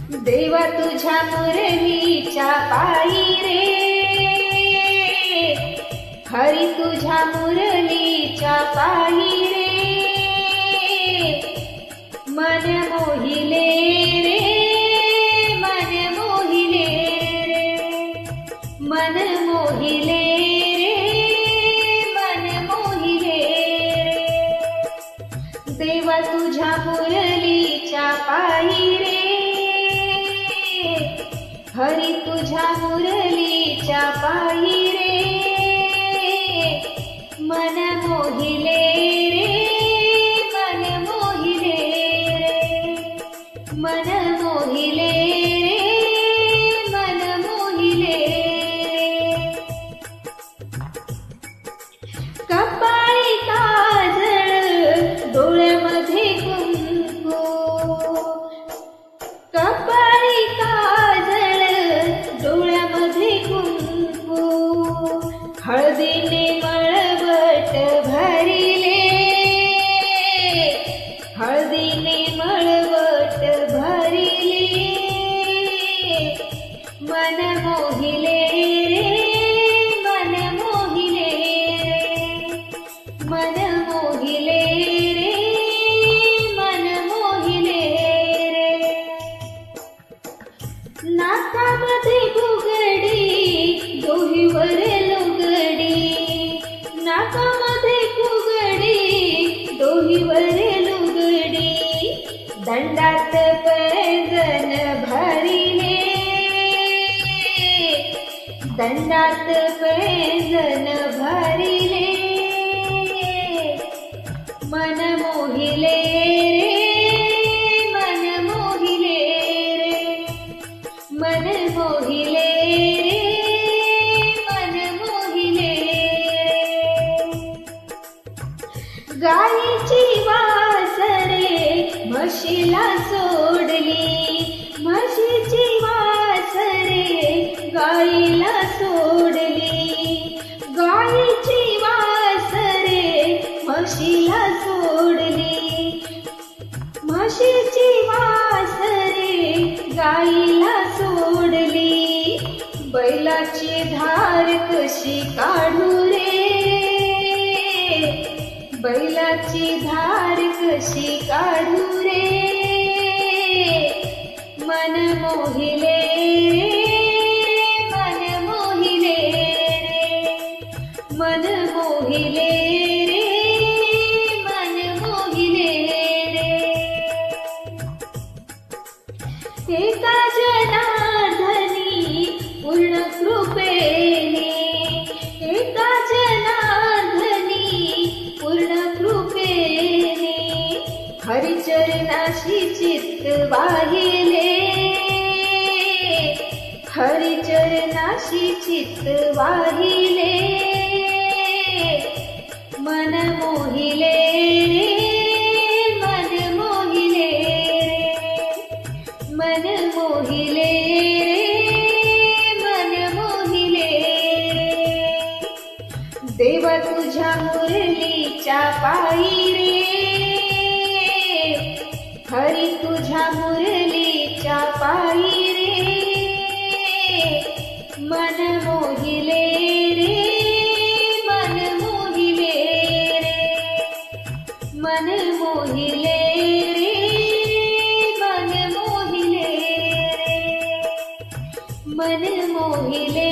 देवा तुझ्या मुरलीच्या पायी रे, हरी तुझ्या मुरलीच्या पायी रे, मन मोहिले रे, मन मोहिले रे, मन मोहिले रे, मन मोहिले रे, देवा तुझ्या मुरलीच्या पायी रे, हरी तुझ्या मुरलीच्या पायी रे, मन मोहिले रे, मन मोहिले रे, मन मोहिले रे, मन मोहिले रे, कपाळी काजळ डोळ्यामध्ये कुंकू, कपाळी काजळ डोळ्यामध्ये कुंकू, हळदीने मळवट भरिले, हळदीने मळवट भरिले, मन मोहिले रे, मन मोहिले रे, मन मोहिले रे, मन मोहिले रे, नाकामध्ये बुगडी डोहीवर लुगडी, नाकामध्ये बुगडी डोहीवर लुगडी, दंडात पैंजण भरिले, दंडात पैंजण भरिले, मन मोहिले रे, मन मोहिले रे, मन मोहिले रे, मन मोहिले रे, गायीची वासरे म्हशीला सोडली, म्हशीची वासरे गाईला सोडली, गायीची वासरे म्हशीला सोडली, म्हशीची वासरे गाईला सोडली, बैलाची धार कशी काढू रे, बैलाची धार कशी काढू रे, मन मोहिले रे, मन मोहिले रे, मन मोहिले रे, मन मोहिले रे, एका जनार्दनी पूर्ण कृपेने, एका जनार्दनी पूर्ण कृपेने, हरिचरणाशी चित्त वाहिले, हरिचरणाशी चित्त वाहिले, मन मोहिले रे, मन मोहिले रे, मन मोहिले रे, मन मोहिले रे, देवा तुझ्या मुरलीच्या पायी रे, हरी तुझ्या मुरलीच्या पायी रे, मन मोहिले रे, मन मोहिले रे, मन मोहिले रे, मन मोहिले रे, मन मोहिले